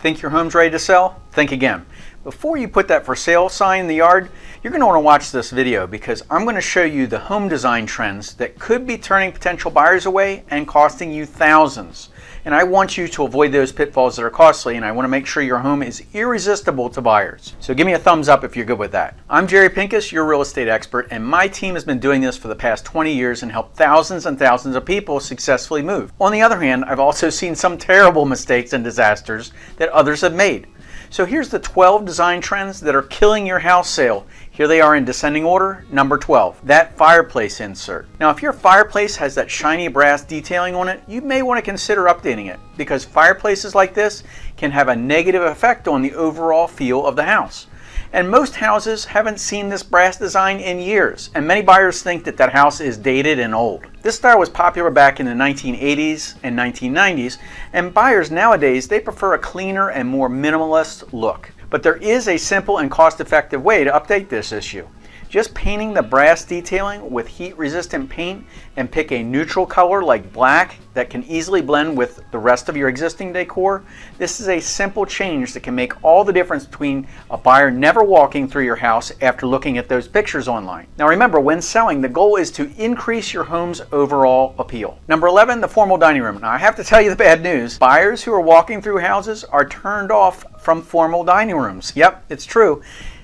Think your home's ready to sell? Think again. Before you put that for sale sign in the yard, you're going to want to watch this video because I'm going to show you the home design trends that could be turning potential buyers away and costing you thousands. And I want you to avoid those pitfalls that are costly, and I want to make sure your home is irresistible to buyers. So give me a thumbs up if you're good with that. I'm Jerry Pincus, your real estate expert, and my team has been doing this for the past 20 years and helped thousands and thousands of people successfully move. On the other hand, I've also seen some terrible mistakes and disasters that others have made. So here's the 12 design trends that are killing your house sale. Here they are in descending order. Number 12, that fireplace insert. Now if your fireplace has that shiny brass detailing on it, you may want to consider updating it because fireplaces like this can have a negative effect on the overall feel of the house. And most houses haven't seen this brass design in years, and many buyers think that that house is dated and old. This style was popular back in the 1980s and 1990s, and buyers nowadays, they prefer a cleaner and more minimalist look. But there is a simple and cost-effective way to update this issue. Just painting the brass detailing with heat-resistant paint and pick a neutral color like black that can easily blend with the rest of your existing decor. This is a simple change that can make all the difference between a buyer never walking through your house after looking at those pictures online. Now remember, when selling, the goal is to increase your home's overall appeal. Number 11, the formal dining room. Now I have to tell you the bad news. Buyers who are walking through houses are turned off from formal dining rooms. Yep, it's true.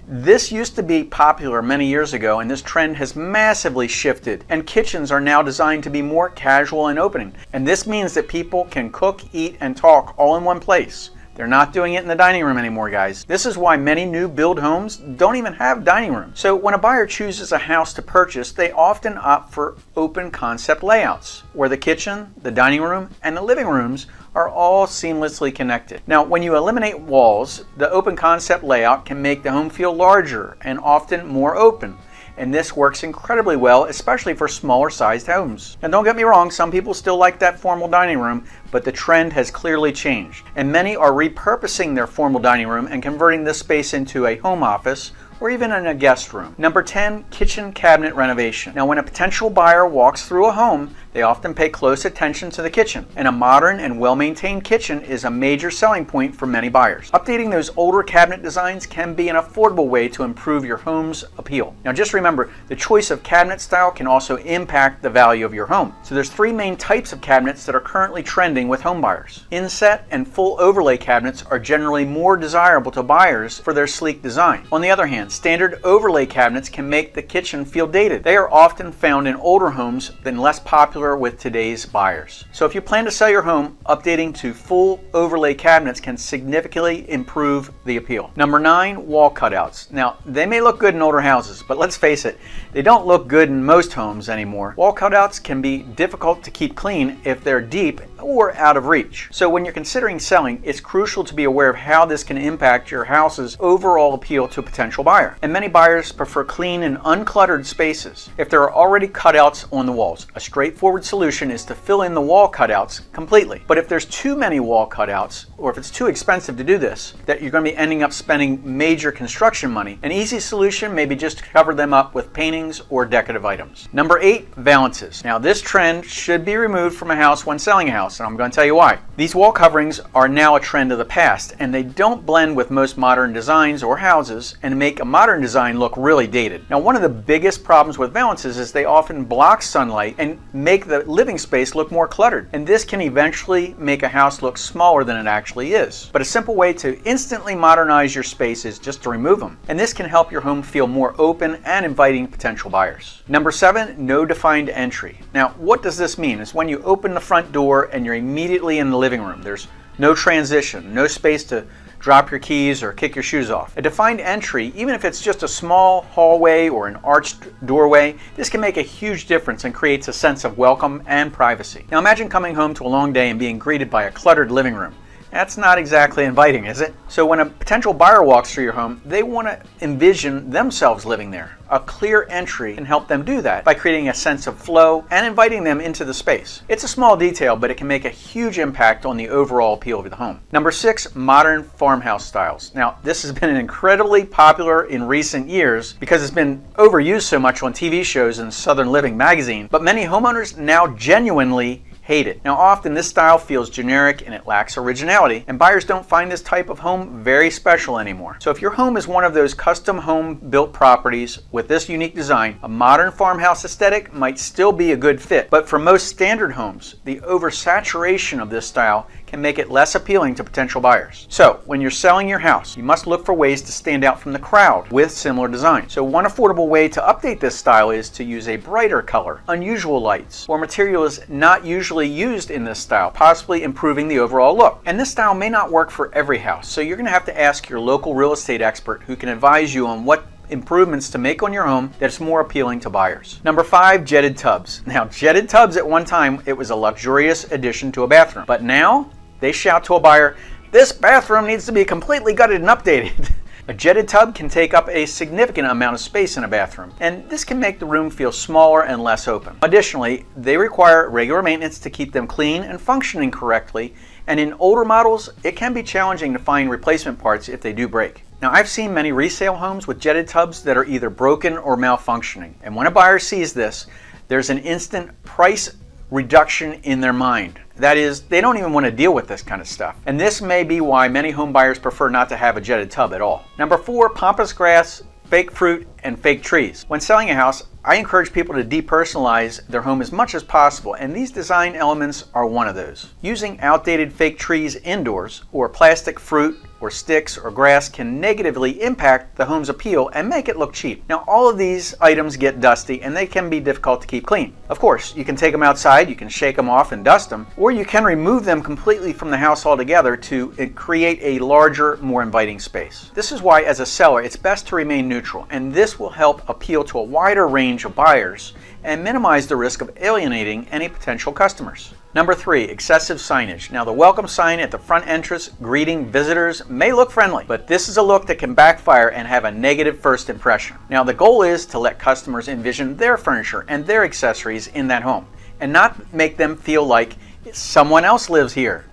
This used to be popular many years ago, and this trend has massively shifted, and kitchens are now designed to be more casual and opening. And this means that people can cook, eat, and talk all in one place. They're not doing it in the dining room anymore, guys. This is why many new build homes don't even have dining rooms. So when a buyer chooses a house to purchase, they often opt for open concept layouts, where the kitchen, the dining room, and the living rooms are all seamlessly connected. Now, when you eliminate walls, the open concept layout can make the home feel larger and often more open. And this works incredibly well, especially for smaller sized homes. And don't get me wrong, some people still like that formal dining room, but the trend has clearly changed. And many are repurposing their formal dining room and converting this space into a home office or even in a guest room. Number 10, kitchen cabinet renovation. Now when a potential buyer walks through a home, they often pay close attention to the kitchen, and a modern and well-maintained kitchen is a major selling point for many buyers. Updating those older cabinet designs can be an affordable way to improve your home's appeal. Now just remember, the choice of cabinet style can also impact the value of your home. So there's three main types of cabinets that are currently trending with home buyers. Inset and full overlay cabinets are generally more desirable to buyers for their sleek design. On the other hand, standard overlay cabinets can make the kitchen feel dated. They are often found in older homes than less popular with today's buyers. So if you plan to sell your home, updating to full overlay cabinets can significantly improve the appeal. Number 9, wall cutouts. Now, they may look good in older houses, but let's face it, they don't look good in most homes anymore. Wall cutouts can be difficult to keep clean if they're deep or out of reach. So when you're considering selling, it's crucial to be aware of how this can impact your house's overall appeal to a potential buyer. And many buyers prefer clean and uncluttered spaces. If there are already cutouts on the walls, a straightforward solution is to fill in the wall cutouts completely. But if there's too many wall cutouts, or if it's too expensive to do this, that you're going to be ending up spending major construction money, an easy solution may be just to cover them up with paintings or decorative items. Number 8, valances. Now this trend should be removed from a house when selling a house, and I'm going to tell you why. These wall coverings are now a trend of the past, and they don't blend with most modern designs or houses and make a modern design look really dated. Now one of the biggest problems with valances is they often block sunlight and make the living space look more cluttered, and this can eventually make a house look smaller than it actually is. But a simple way to instantly modernize your space is just to remove them, and this can help your home feel more open and inviting potential buyers. Number 7, no defined entry. Now what does this mean? It's when you open the front door and you're immediately in the living room. There's no transition, no space to drop your keys or kick your shoes off. A defined entry, even if it's just a small hallway or an arched doorway, this can make a huge difference and creates a sense of welcome and privacy. Now imagine coming home to a long day and being greeted by a cluttered living room. That's not exactly inviting, is it? So when a potential buyer walks through your home, they want to envision themselves living there. A clear entry can help them do that by creating a sense of flow and inviting them into the space. It's a small detail, but it can make a huge impact on the overall appeal of the home. Number 6, modern farmhouse styles. Now, this has been incredibly popular in recent years because it's been overused so much on TV shows and Southern Living magazine, but many homeowners now genuinely hate it. Now often this style feels generic and it lacks originality, and buyers don't find this type of home very special anymore. So if your home is one of those custom home built properties with this unique design, a modern farmhouse aesthetic might still be a good fit. But for most standard homes, the oversaturation of this style can make it less appealing to potential buyers. So when you're selling your house, you must look for ways to stand out from the crowd with similar designs. So one affordable way to update this style is to use a brighter color, unusual lights, or materials not usually used in this style, possibly improving the overall look. And this style may not work for every house, so you're going to have to ask your local real estate expert who can advise you on what improvements to make on your home that's more appealing to buyers. Number 5, jetted tubs. Now, jetted tubs at one time, it was a luxurious addition to a bathroom, but now they shout to a buyer, "This bathroom needs to be completely gutted and updated." A jetted tub can take up a significant amount of space in a bathroom, and this can make the room feel smaller and less open. Additionally, they require regular maintenance to keep them clean and functioning correctly, and in older models, it can be challenging to find replacement parts if they do break. Now, I've seen many resale homes with jetted tubs that are either broken or malfunctioning, and when a buyer sees this, there's an instant price reduction in their mind. That is, they don't even want to deal with this kind of stuff. And this may be why many home buyers prefer not to have a jetted tub at all. Number 4, pompous grass, fake fruit, and fake trees. When selling a house, I encourage people to depersonalize their home as much as possible, and these design elements are one of those. Using outdated fake trees indoors, or plastic fruit, or sticks or grass can negatively impact the home's appeal and make it look cheap. Now, all of these items get dusty and they can be difficult to keep clean. Of course, you can take them outside, you can shake them off and dust them, or you can remove them completely from the house altogether to create a larger, more inviting space. This is why, as a seller, it's best to remain neutral, and this will help appeal to a wider range of buyers and minimize the risk of alienating any potential customers. Number 3, excessive signage. Now, the welcome sign at the front entrance greeting visitors may look friendly, but this is a look that can backfire and have a negative first impression. Now, the goal is to let customers envision their furniture and their accessories in that home and not make them feel like someone else lives here.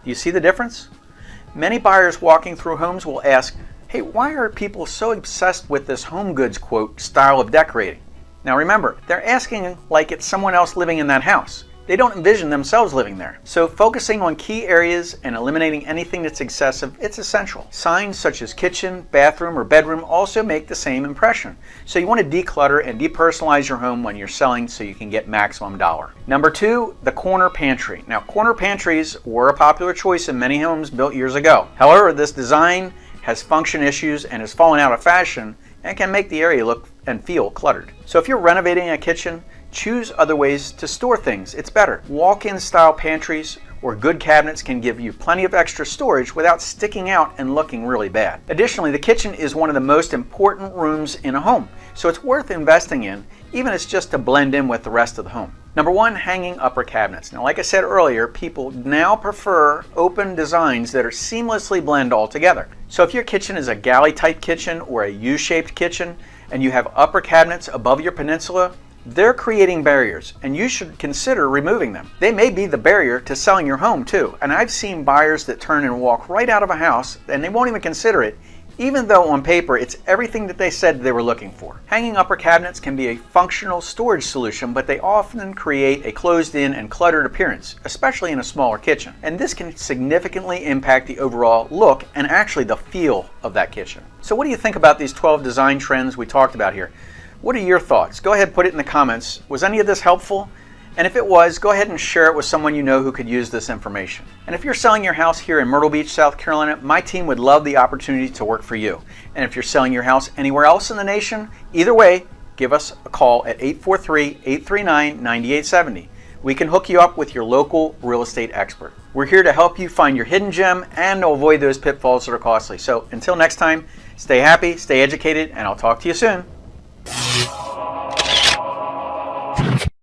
You see the difference? Many buyers walking through homes will ask, "Hey, why are people so obsessed with this home goods quote style of decorating?" Now remember, they're asking like it's someone else living in that house. They don't envision themselves living there. So focusing on key areas and eliminating anything that's excessive, it's essential. Signs such as kitchen, bathroom, or bedroom also make the same impression. So you want to declutter and depersonalize your home when you're selling so you can get maximum dollar. Number 2, the corner pantry. Now, corner pantries were a popular choice in many homes built years ago. However, this design has function issues and has fallen out of fashion and can make the area look and feel cluttered. So if you're renovating a kitchen, choose other ways to store things. It's better. Walk-in style pantries or good cabinets can give you plenty of extra storage without sticking out and looking really bad. Additionally, the kitchen is one of the most important rooms in a home, so it's worth investing in, even if it's just to blend in with the rest of the home. Number 1, hanging upper cabinets. Now, like I said earlier, people now prefer open designs that are seamlessly blend all together. So if your kitchen is a galley type kitchen or a U-shaped kitchen and you have upper cabinets above your peninsula, they're creating barriers, and you should consider removing them. They may be the barrier to selling your home too, and I've seen buyers that turn and walk right out of a house and they won't even consider it, even though on paper it's everything that they said they were looking for. Hanging upper cabinets can be a functional storage solution, but they often create a closed-in and cluttered appearance, especially in a smaller kitchen. And this can significantly impact the overall look and actually the feel of that kitchen. So what do you think about these 12 design trends we talked about here? What are your thoughts? Go ahead and put it in the comments. Was any of this helpful? And if it was, go ahead and share it with someone you know who could use this information. And if you're selling your house here in Myrtle Beach, South Carolina, my team would love the opportunity to work for you. And if you're selling your house anywhere else in the nation, either way, give us a call at 843-839-9870. We can hook you up with your local real estate expert. We're here to help you find your hidden gem and avoid those pitfalls that are costly. So until next time, stay happy, stay educated, and I'll talk to you soon.